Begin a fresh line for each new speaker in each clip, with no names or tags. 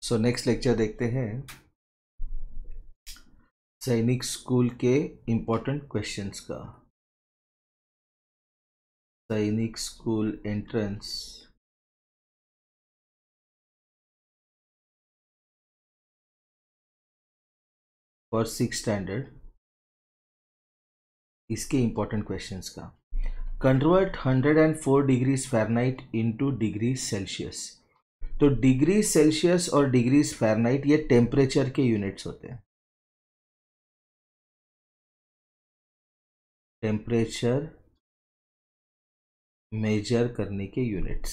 So next lecture देखते हैं सैनिक स्कूल के इंपॉर्टेंट क्वेश्चंस का। सैनिक school entrance for 6th standard, इसके इंपॉर्टेंट क्वेश्चंस का। Convert 104 degrees Fahrenheit into degree Celsius. तो डिग्री सेल्सियस और डिग्रीज फ़ारेनहाइट ये टेम्परेचर के यूनिट्स होते हैं। टेम्परेचर मेजर करने के यूनिट्स।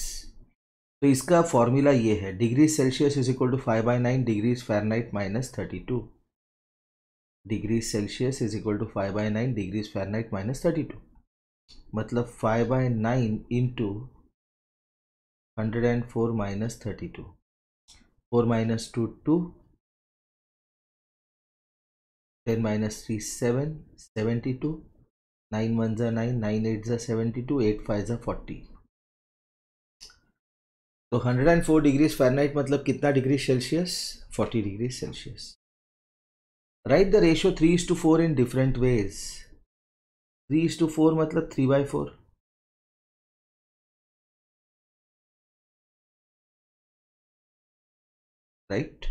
तो इसका फॉर्मूला ये है, degree Celsius is equal to 5/9 degrees Fahrenheit minus 32। Degree Celsius is equal to 5/9 degrees Fahrenheit minus 32, मतलब 5/9 इंटू 104 माइनस 32। 4 माइनस 2 2, 10 माइनस 3 7, 72, 9 1 जा 9, 9 8 जा 72, 8 5 जा 40। तो 104 डिग्रीज फ़ारेनहाइट मतलब कितना degree Celsius? 40 degree Celsius. Right the ratio 3:4 in different ways. 3:4 मतलब 3/4। Right,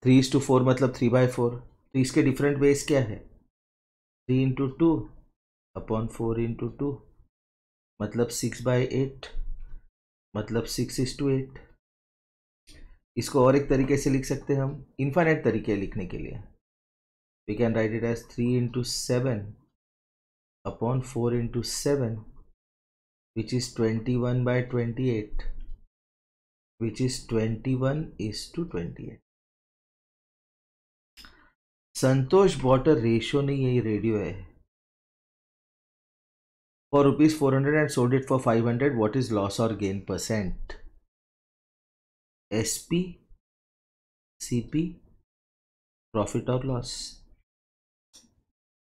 3:4 मतलब 3/4। तो इसके डिफरेंट वेज क्या है? 3 इंटू 2 अपॉन 4 इंटू 2 मतलब 6/8, मतलब 6:8। इसको और एक तरीके से लिख सकते हैं हम, इनफाइनाइट तरीके लिखने के लिए। We can write it as 3 into 7 upon 4 into 7 which is 21/28, which is 21:28. Santosh bought a ratio नहीं है, ये रेडियो है। For ₹400 and sold it for 500, what is loss और gain percent? SP, CP, profit और लॉस।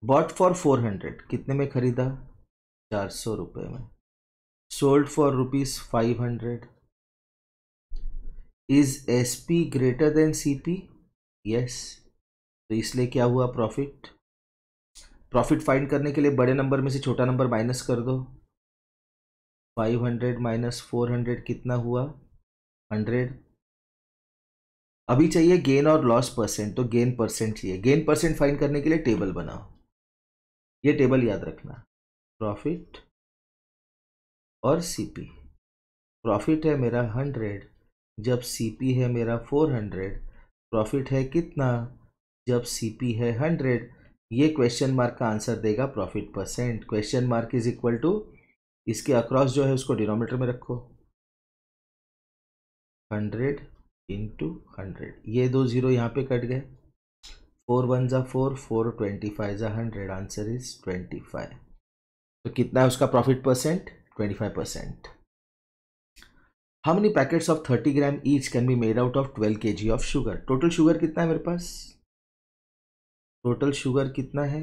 बॉट फॉर 400, कितने में खरीदा? 400 रुपये में। Sold for ₹500। Is SP greater than CP? Yes, तो इसलिए क्या हुआ? प्रॉफिट। प्रॉफिट फाइंड करने के लिए बड़े नंबर में से छोटा नंबर माइनस कर दो। 500 माइनस 400 कितना हुआ? 100। अभी चाहिए गेन और लॉस परसेंट, तो गेन परसेंट चाहिए। गेन परसेंट फाइंड करने के लिए टेबल बनाओ, ये टेबल याद रखना। प्रॉफिट और CP। प्रॉफिट है मेरा 100 जब CP है मेरा 400। प्रॉफिट है कितना जब CP है 100? ये क्वेश्चन मार्क का आंसर देगा profit percent. Question mark is equal to, इसके अक्रॉस जो है उसको डिनोमिनेटर में रखो, 100 इंटू 100। ये 2 0 यहाँ पे कट गए। 4 1 जा 4, 4 25 जा 100, आंसर इज 25। तो कितना है उसका profit percent? 25%। How many packets of 30 gram each can be made out of 12 kg of sugar? Total sugar कितना है मेरे पास? टोटल शुगर कितना है?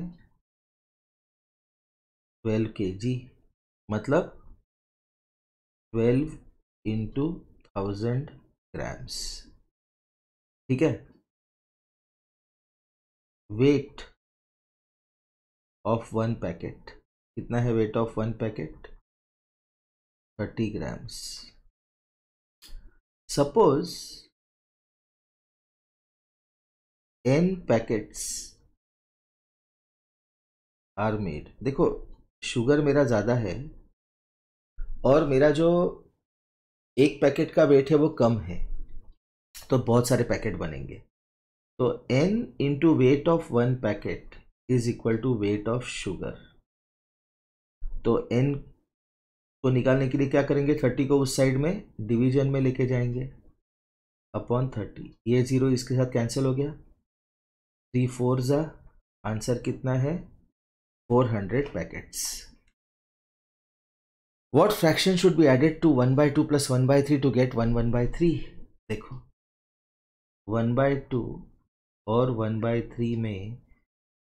12 kg, मतलब 12 इंटू 1000 ग्राम्स। ठीक है। वेट ऑफ 1 पैकेट कितना है? Weight of 1 packet 30 grams. Suppose n packets are made. देखो, शुगर मेरा ज़्यादा है और मेरा जो एक पैकेट का वेट है वो कम है, तो बहुत सारे पैकेट बनेंगे। तो n into weight of 1 packet is equal to weight of sugar. तो n को निकालने के लिए क्या करेंगे? 30 को उस साइड में डिवीजन में लेके जाएंगे, अपॉन 30। ये 0 इसके साथ कैंसिल हो गया। 3 4 जा, आंसर कितना है? 400 packets. What fraction should be added to 1/2 plus 1/3 to get 1/3? देखो, 1/2 और 1/3 में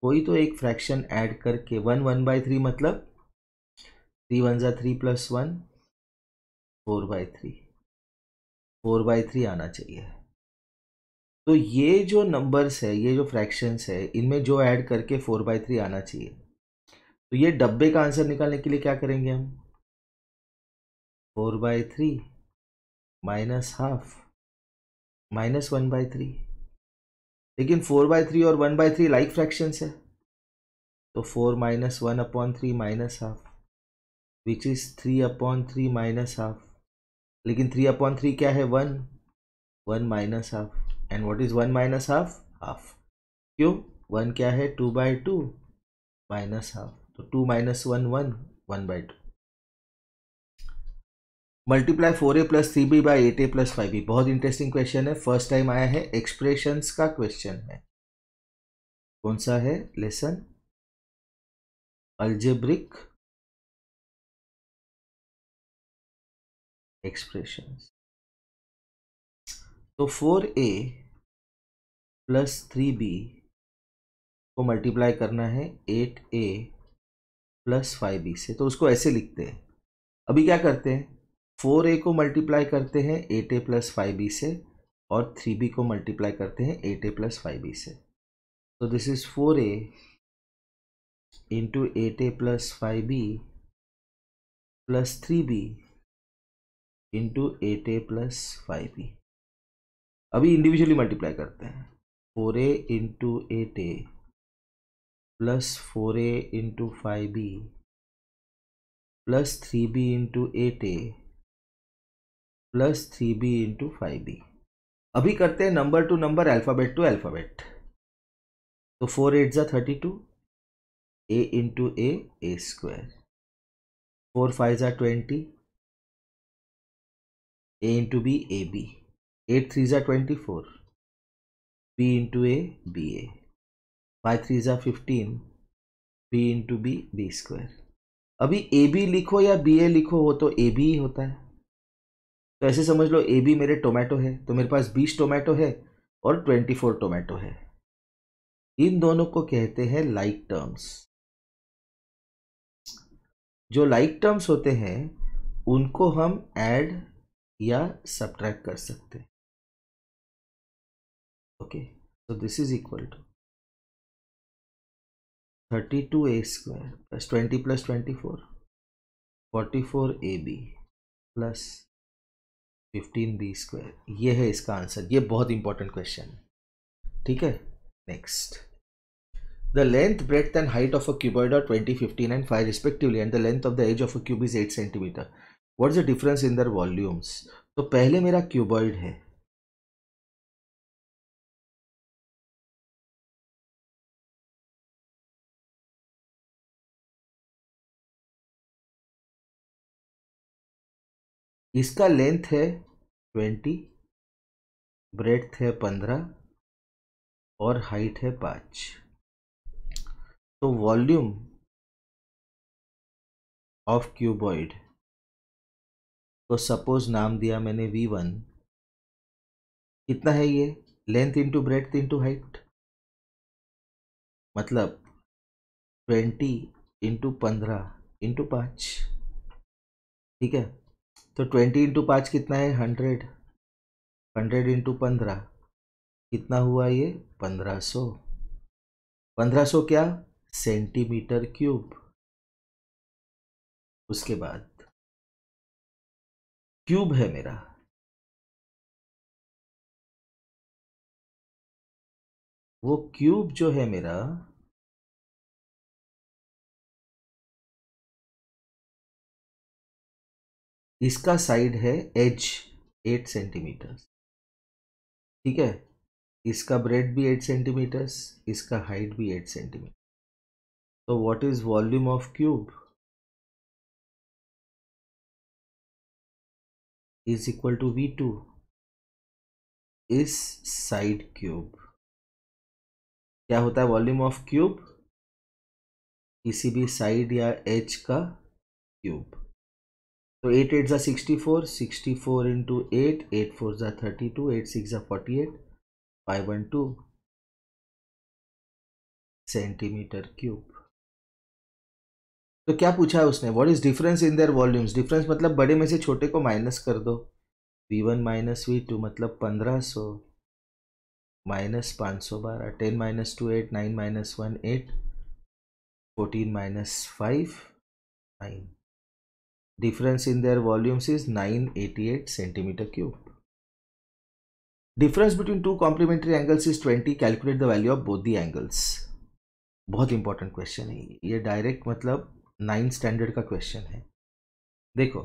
कोई तो एक फ्रैक्शन ऐड करके 1/3 मतलब 3 1 जा 3 प्लस 1, 4/3। 4/3 आना चाहिए। तो ये जो नंबर्स है, ये जो फ्रैक्शंस है, इनमें जो ऐड करके 4/3 आना चाहिए। तो ये डब्बे का आंसर निकालने के लिए क्या करेंगे हम? 4/3 माइनस हाफ माइनस 1/3। लेकिन 4/3 और 1/3 लाइक फ्रैक्शंस है, तो 4 minus 1/3 minus half, which is 3/3 minus half. लेकिन 3/3 क्या है? 1 minus half. And what is 1 minus half? Half. क्यों? 1 क्या है? 2/2 माइनस हाफ। तो 2 minus 1 1, 1/2। Multiply 4a plus 3b by 8a plus 5b। बहुत इंटरेस्टिंग क्वेश्चन है, फर्स्ट टाइम आया है, एक्सप्रेशंस का क्वेश्चन है। कौन सा है? Lesson algebraic expressions. तो 4a प्लस 3b को मल्टीप्लाई करना है 8a प्लस 5b से, तो उसको ऐसे लिखते हैं। अभी क्या करते हैं? 4a को मल्टीप्लाई करते हैं 8a प्लस 5b से, और 3b को मल्टीप्लाई करते हैं 8a प्लस 5b से। तो this is 4a into 8a plus 5b plus 3b into 8a plus 5b। अभी इंडिविजुअली मल्टीप्लाई करते हैं। 4a into 8a plus 4a into 5b plus 3b into 8a plus 3b into 5b। अभी करते हैं number to number, alphabet to alphabet. तो 4 8 जा 32, a into a square. 4 5 जा 20, a into b ab। 8 3 जा 24, b into a ba। 5 3 जा 15, b into b b square. अभी A B लिखो या बी ए लिखो, वो तो ए बी ही होता है। तो ऐसे समझ लो ए बी मेरे टोमेटो है, तो मेरे पास 20 टोमेटो है और 24 टोमेटो है। इन दोनों को कहते हैं लाइक टर्म्स। जो लाइक टर्म्स होते हैं उनको हम ऐड या सब्ट्रैक्ट कर सकते हैं। ओके, तो this is equal to 32a square plus 20 plus 24 44ab plus 15b square. ये है इसका आंसर। ये बहुत इंपॉर्टेंट क्वेश्चन है, ठीक है। Next, the length, breadth and height of a cuboid are 20, 15 and 5 respectively, and the length of the as of a cube is 8 centimetre. What is the difference in their volumes? तो पहले मेरा cuboid है, इसका length है 20, breadth है 15 और height है 5। तो वॉल्यूम ऑफ क्यूबॉइड को सपोज नाम दिया मैंने V1। कितना है ये? Length into breadth into height, मतलब 20 इंटू 15 इंटू 5, ठीक है। तो 20 इंटू 5 कितना है? 100। 100 इंटू 15 कितना हुआ ये? 1500। 1500 क्या? Centimetre cube. उसके बाद क्यूब है मेरा, वो क्यूब जो है मेरा इसका साइड है एज 8 सेंटीमीटर, ठीक है। इसका ब्रेड भी 8 सेंटीमीटर, इसका हाइट भी 8 सेंटीमीटर। तो what is volume of cube is equal to V2 इस साइड क्यूब। क्या होता है वॉल्यूम ऑफ क्यूब? किसी भी साइड या एज का क्यूब। तो 8 8 जा 64, 64 इंटू 8, 8 4 जा 32, 8 6 जा 48, 512 सेंटीमीटर क्यूब। तो क्या पूछा है उसने? What is difference in their volumes? Difference मतलब बड़े में से छोटे को माइनस कर दो। V1 माइनस V2 मतलब 1500 -512, 10 - 2 8, 9 - 1 8, 14 - 5 9. Difference in their volumes is 988 centimeter cube. Difference between two complementary angles is 20. Calculate the value of both the angles. बहुत इंपॉर्टेंट क्वेश्चन है ये, डायरेक्ट मतलब 9th स्टैंडर्ड का क्वेश्चन है. देखो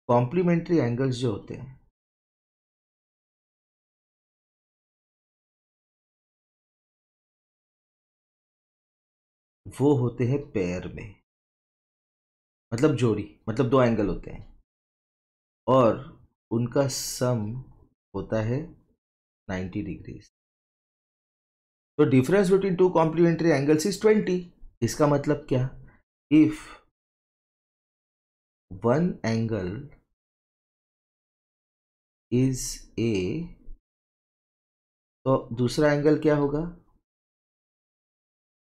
कॉम्प्लीमेंट्री एंगल्स जो होते हैं वो होते हैं पेयर में, मतलब जोड़ी, मतलब दो एंगल होते हैं और उनका सम होता है 90 डिग्रीज. तो difference between two complementary angles is 20. इसका मतलब क्या, if one angle is A तो दूसरा एंगल क्या होगा,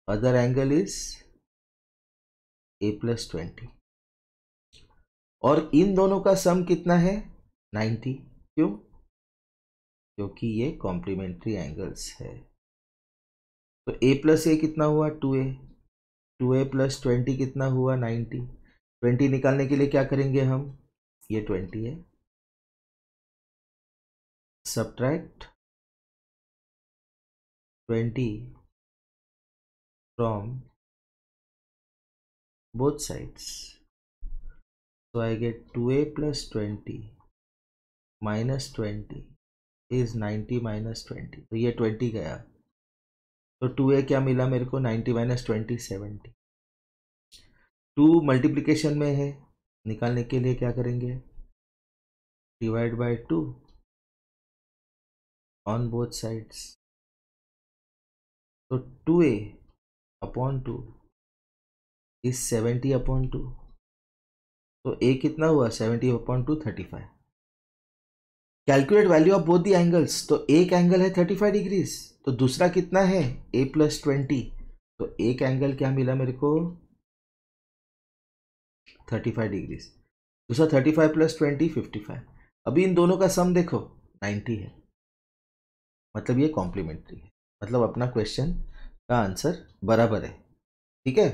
अदर एंगल इज a+20. और इन दोनों का सम कितना है 90. क्यों, क्योंकि ये कॉम्प्लीमेंट्री एंगल्स है. तो a+a कितना हुआ 2a, 2a + 20 कितना हुआ 90. 20 निकालने के लिए क्या करेंगे हम, ये 20 है, subtract 20 from both sides. So I get 2a + 20 - 20 is 90 - 20. तो ये 20 गया, तो 2a क्या मिला मेरे को, 90 - 20 70. 2 मल्टीप्लिकेशन में है, निकालने के लिए क्या करेंगे, divide by 2 on both sides. तो 2a/2 इज 70/2. तो a कितना हुआ 70/2 35. Calculate value of both the angles. तो एक एंगल है 35 डिग्रीज, तो दूसरा कितना है a+20. तो एक एंगल क्या मिला मेरे को 35 डिग्रीज, दूसरा 35 + 20 55. अभी इन दोनों का सम देखो 90 है, मतलब ये कॉम्प्लीमेंट्री है, मतलब अपना क्वेश्चन का आंसर बराबर है. ठीक है.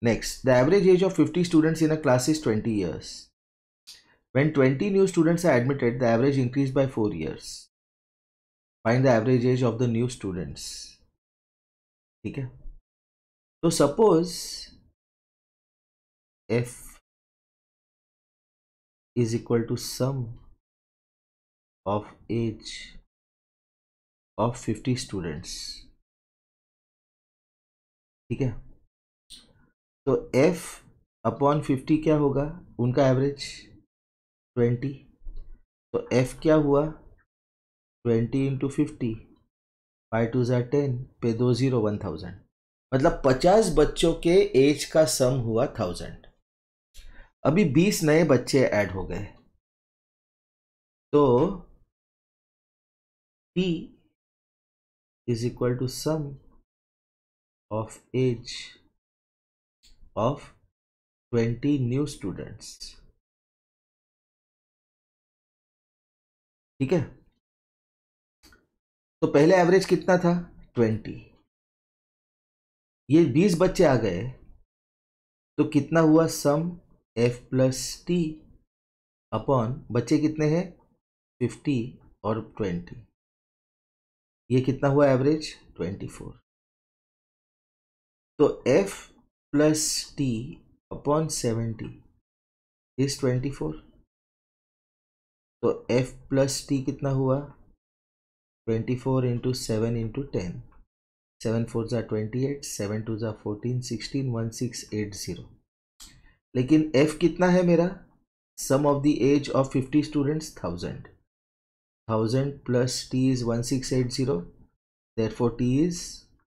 Next, the average age of 50 students in a class is 20 years. When 20 new students are admitted, the average increased by 4 years. Find the average age of the new students. ठीक है. तो suppose f is equal to sum of age of 50 students. ठीक है. तो f/50 क्या होगा, उनका average 20. तो f क्या हुआ 20 × 50, 5 2 = 10, पे 2 0 1000. मतलब 50 बच्चों के एज का सम हुआ 1000. अभी 20 नए बच्चे ऐड हो गए, तो t is equal to sum of age of 20 new students. ठीक है. तो पहले एवरेज कितना था 20, ये 20 बच्चे आ गए, तो कितना हुआ सम f+t अपॉन बच्चे कितने हैं 50 और 20, ये कितना हुआ एवरेज 24. तो f+t अपॉन 70 इज 24. तो f+t कितना हुआ 24 × 7 × 10, 7 4 = 28, 7 2 = 14, 16 1680. लेकिन f कितना है मेरा, sum of the as of 50 students 1000. 1000 + t is 1680. therefore t is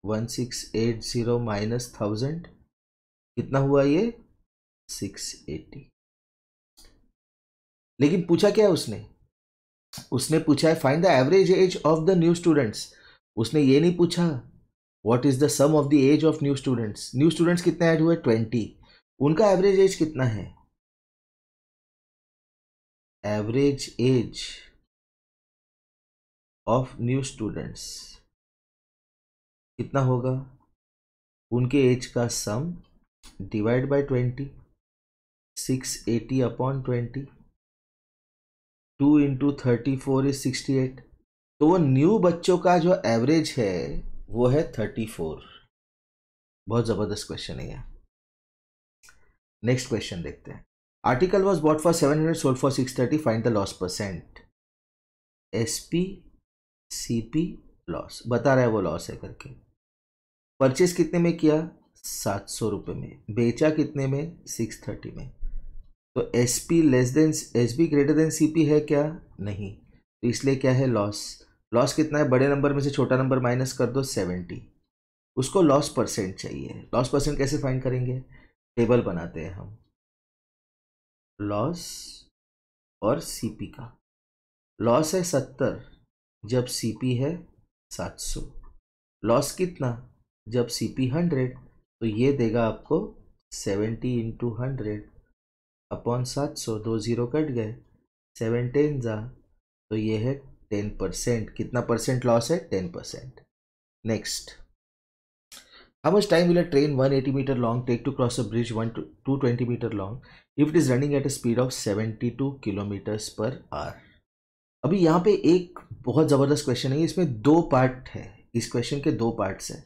1680 minus 1000. कितना हुआ ये 680. लेकिन पूछा क्या है उसने पूछा है find the average age of the new students. उसने ये नहीं पूछा what is the sum of the as of new students. New students कितने ऐड हुए 20, उनका एवरेज एज कितना है. Average age of new students कितना होगा, उनके एज का sum divide by 20, 680 upon 20, 2 into 34 is 68। तो वो न्यू बच्चों का जो एवरेज है वो है 34। बहुत जबरदस्त क्वेश्चन है ये। नेक्स्ट क्वेश्चन देखते हैं। Article was bought for 700, sold for 630, find the loss percent. SP CP loss बता रहा है, वो लॉस है करके। परचेस कितने में किया, 700 रुपये में। बेचा कितने में, 630 में। तो SP less than SB greater than CP है क्या, नहीं। तो इसलिए क्या है, लॉस। लॉस कितना है, बड़े नंबर में से छोटा नंबर माइनस कर दो, 70। उसको लॉस परसेंट चाहिए। लॉस परसेंट कैसे फाइंड करेंगे, टेबल बनाते हैं हम। लॉस और सीपी का, लॉस है 70 जब सीपी है 700। लॉस कितना, जब सीपी 100, तो ये देगा आपको 70 इंटू 100 अपॉन 700। 2 0 कट गए, 7 10 जा, तो ये है 10%। कितना परसेंट लॉस है, 10%। Next, how much time will a train 180 meter long take to cross a bridge 220 meter long if it is running at a speed of 72 kilometers per hour? अभी यहाँ पे एक बहुत ज़बरदस्त क्वेश्चन है, इसमें दो पार्ट है। इस क्वेश्चन के दो पार्ट्स हैं।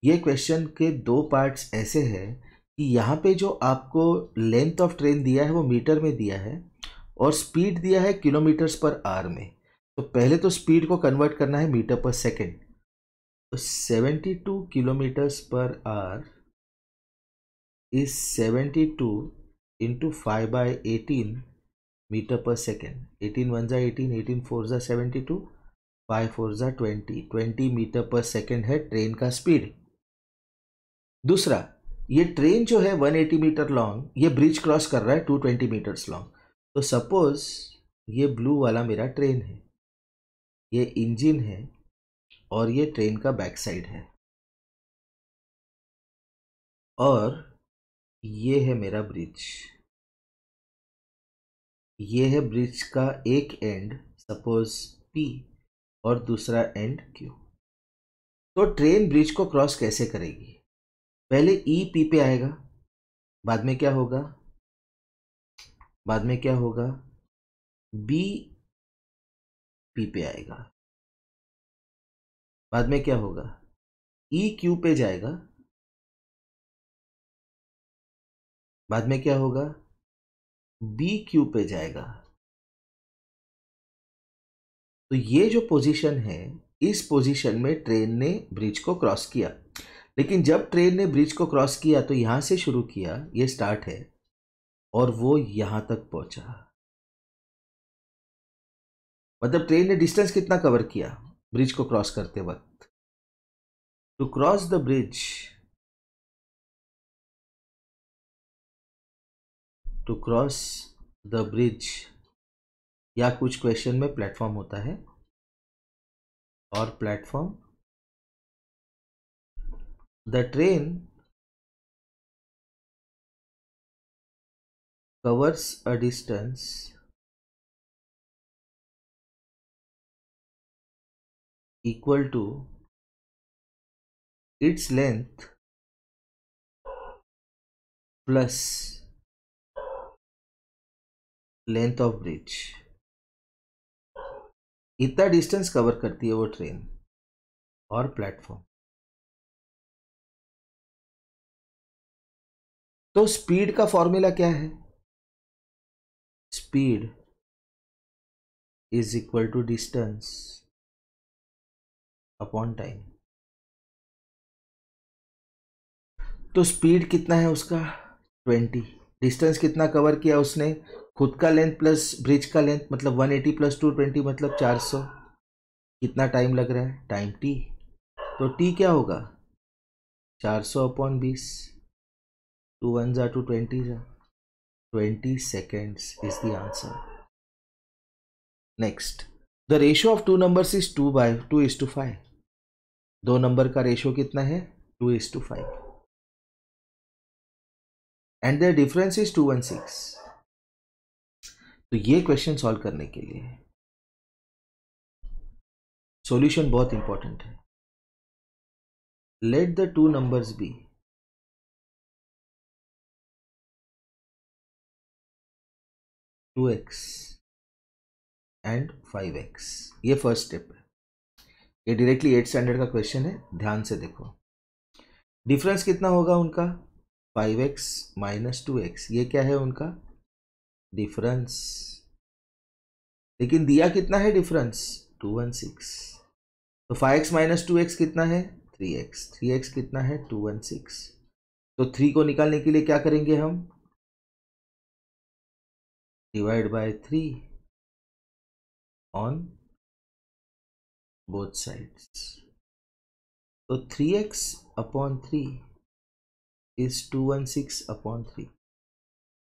ये क्वेश्चन के दो पार्ट्स ऐसे हैं कि यहाँ पे जो आपको लेंथ ऑफ ट्रेन दिया है वो मीटर में दिया है और स्पीड दिया है किलोमीटर्स पर आवर में। तो पहले तो स्पीड को कन्वर्ट करना है मीटर पर सेकेंड। तो 72 kilometres per hour is 72 into 5/18 metre per second. 18 1 जा 18, 18 4 जा 72, 5 4 जा 20 मीटर पर सेकेंड है ट्रेन का स्पीड। दूसरा, ये ट्रेन जो है 180 मीटर लॉन्ग, ये ब्रिज क्रॉस कर रहा है 220 मीटर्स लॉन्ग। तो सपोज ये ब्लू वाला मेरा ट्रेन है, ये इंजन है और ये ट्रेन का बैक साइड है, और ये है मेरा ब्रिज। ये है ब्रिज का एक एंड सपोज P और दूसरा एंड Q। तो ट्रेन ब्रिज को क्रॉस कैसे करेगी, पहले E P पे आएगा, बाद में क्या होगा, बाद में क्या होगा, B P पे आएगा, बाद में क्या होगा, E Q पे जाएगा, बाद में क्या होगा, B Q पे जाएगा। तो ये जो पोजीशन है, इस पोजीशन में ट्रेन ने ब्रिज को क्रॉस किया। लेकिन जब ट्रेन ने ब्रिज को क्रॉस किया तो यहां से शुरू किया, ये स्टार्ट है, और वो यहां तक पहुंचा। मतलब ट्रेन ने डिस्टेंस कितना कवर किया ब्रिज को क्रॉस करते वक्त। To cross the bridge, to cross the bridge, या कुछ क्वेश्चन में प्लेटफॉर्म होता है, और platform, the train covers a distance equal to its length plus length of bridge। इतना डिस्टेंस कवर करती है वो ट्रेन और प्लेटफॉर्म। तो स्पीड का फॉर्मूला क्या है, speed is equal to distance upon time. तो स्पीड कितना है उसका, 20। डिस्टेंस कितना कवर किया उसने, खुद का लेंथ प्लस ब्रिज का लेंथ, मतलब 180 प्लस 220 मतलब 400। कितना टाइम लग रहा है, टाइम t। तो t क्या होगा, 400 अपॉन 20, 2 1 जा 2 20 जा, 20 seconds is the answer. Next, the ratio of two numbers is 2:5। दो नंबर का रेशियो कितना है, 2:5, and their difference is 216। तो ये क्वेश्चन सॉल्व करने के लिए सॉल्यूशन बहुत इंपॉर्टेंट है. Let the two numbers be 2x and 5x. ये फर्स्ट स्टेप है. ये डायरेक्टली 8th स्टैंडर्ड का क्वेश्चन है, ध्यान से देखो. डिफरेंस कितना होगा उनका? 5x minus 2x. ये क्या है उनका? डिफरेंस. लेकिन दिया कितना है डिफरेंस? 216. तो 5x माइनस 2x कितना है? 3x. 3x कितना है? 216. तो 3 को निकालने के लिए क्या करेंगे हम? Divide by 3 on both sides. तो 3x upon 3 is 216 upon 3.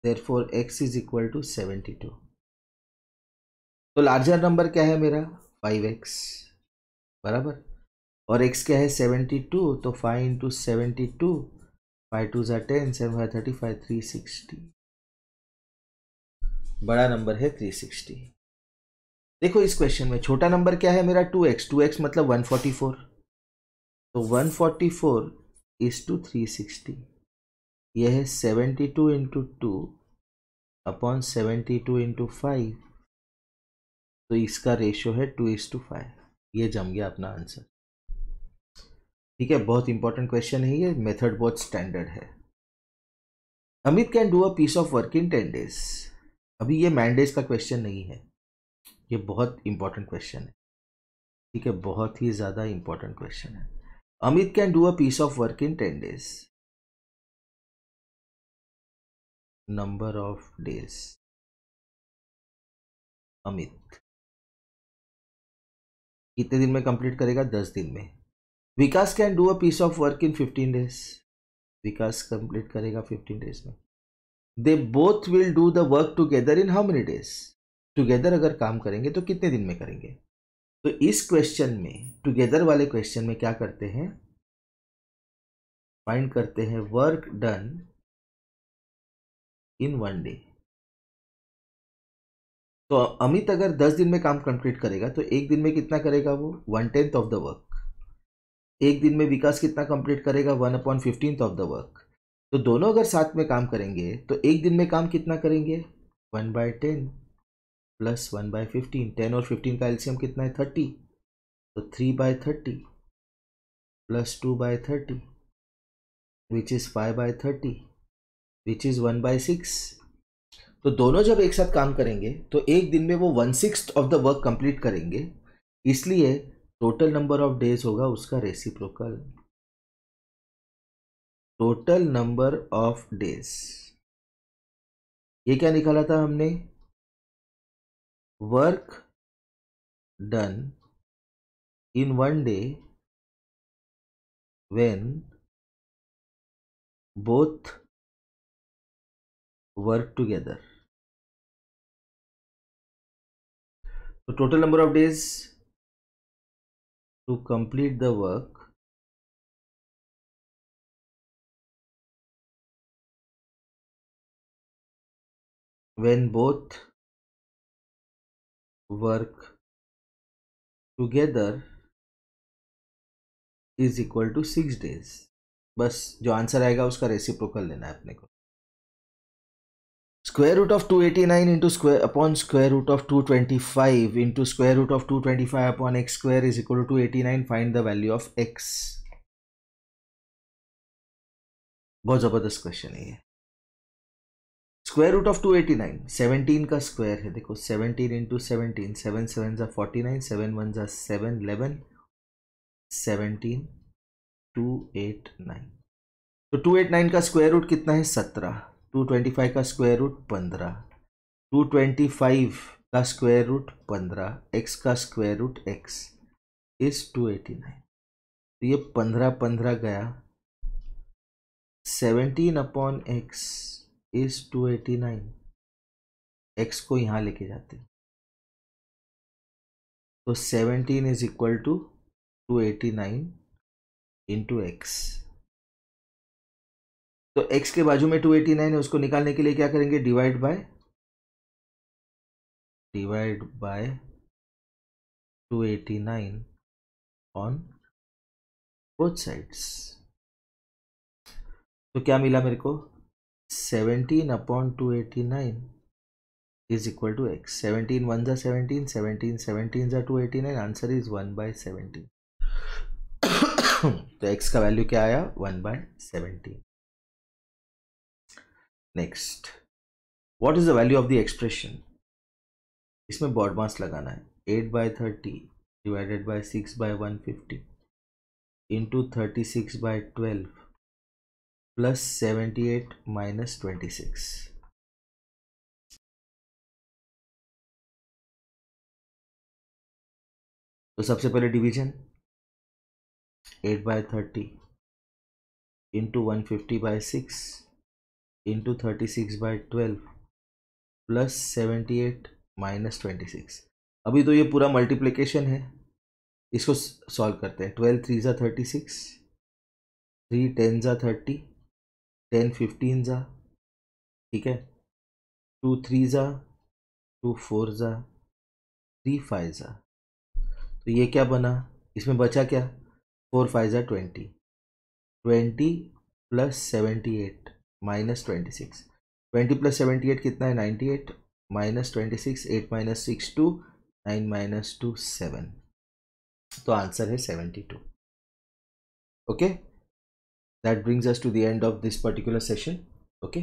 Therefore x is equal to 72. तो लार्जर नंबर क्या है मेरा? 5x बराबर, और x क्या है? 72. तो 5 इंटू 72, 5 2 ज़ा 10, 7 5 35, 360. बड़ा नंबर है 360. देखो इस क्वेश्चन में छोटा नंबर क्या है मेरा? 2x. 2x मतलब 144. तो 144 इज टू 360. यह है 72 इंटू 2 अपॉन 72 इंटू 5. तो इसका रेशियो है 2:5. ये जम गया अपना आंसर. ठीक है, बहुत इंपॉर्टेंट क्वेश्चन है ये. मेथड बहुत स्टैंडर्ड है. Amit can do a piece of work in 10 days. अभी ये मैंडेज का क्वेश्चन नहीं है, ये बहुत इंपॉर्टेंट क्वेश्चन है. ठीक है, बहुत ही ज़्यादा इंपॉर्टेंट क्वेश्चन है. Amit can do a piece of work in 10 days. Number of days. Amit कितने दिन में कंप्लीट करेगा? 10 दिन में. Vikas can do a piece of work in 15 days. Vikas complete करेगा 15 days में. They both will do the work together in how many days. Together अगर काम करेंगे तो कितने दिन में करेंगे? तो इस क्वेश्चन में, टुगेदर वाले क्वेश्चन में क्या करते हैं? फाइंड करते हैं वर्क डन इन 1 day. तो अमित अगर 10 दिन में काम कंप्लीट करेगा तो एक दिन में कितना करेगा वो? 1/10 ऑफ द वर्क. एक दिन में विकास कितना कंप्लीट करेगा? 1/15 ऑफ द वर्क. तो दोनों अगर साथ में काम करेंगे तो एक दिन में काम कितना करेंगे? 1/10 प्लस 1/15. 10 और 15 का एलसीएम कितना है? 30. तो 3/30 plus 2/30 which is 5/30 which is 1/6. तो दोनों जब एक साथ काम करेंगे तो एक दिन में वो 1/6 ऑफ द वर्क कंप्लीट करेंगे. इसलिए टोटल नंबर ऑफ डेज होगा उसका reciprocal. Total number of days. ये क्या निकाला था हमने? Work done in 1 day when both work together. So total number of days to complete the work when both work together is equal to 6 days. बस जो answer आएगा उसका reciprocal लेना है अपने को. Square root of 289 into square upon square root of 225 into square root of 225 upon X square is equal to 289. Find the value of X. बहुत जबरदस्त क्वेश्चन है ये. स्क्वायर रूट ऑफ 289 17 का स्क्वायर है. देखो 17 इंटू 17, 7 7 ज़ा 49, 7 1 ज़ा 7 11, 17 289. तो 289 का स्क्वायर रूट कितना है? 17. 225 का स्क्वायर रूट 15. 225 का स्क्वायर रूट 15. एक्स का स्क्वायर रूट एक्स इज 289. तो ये 15 15 गया. 17 अपॉन एक्स इज 289. एक्स को यहां लेके जाते हैं तो 17 is equal to 289 into X. तो x के बाजू में 289 है, उसको निकालने के लिए क्या करेंगे? Divide by divide by 289 on both sides. तो क्या मिला मेरे को? 17/289 is equal to x. 17 1 जा 17, 17 17 जा 289, आंसर इज 1/17। तो x का वैल्यू क्या आया? 1/17। Next, what is the value of the expression? इसमें बॉड मास लगाना है। 8/30 divided by 6/150 into 36/12 plus 78 minus 26। तो सबसे पहले division 8/30 into 150/6 into 36/12 plus 78 minus 26। अभी तो ये पूरा मल्टीप्लिकेशन है, इसको सॉल्व करते हैं। 12 3 जा 36, 3 10 जा 30, 10 15 जा, ठीक है, 2 3 जा, 2 4 जा, 3 5 जा। तो ये क्या बना? इसमें बचा क्या? 4 5 जा 20, 20 प्लस 78 माइनस 26। 20 प्लस 78 कितना है? 98 माइनस 26, 8 माइनस 6 2, 9 माइनस 2 7। तो आंसर है 72। Okay, that brings us to the end of this particular session. Okay.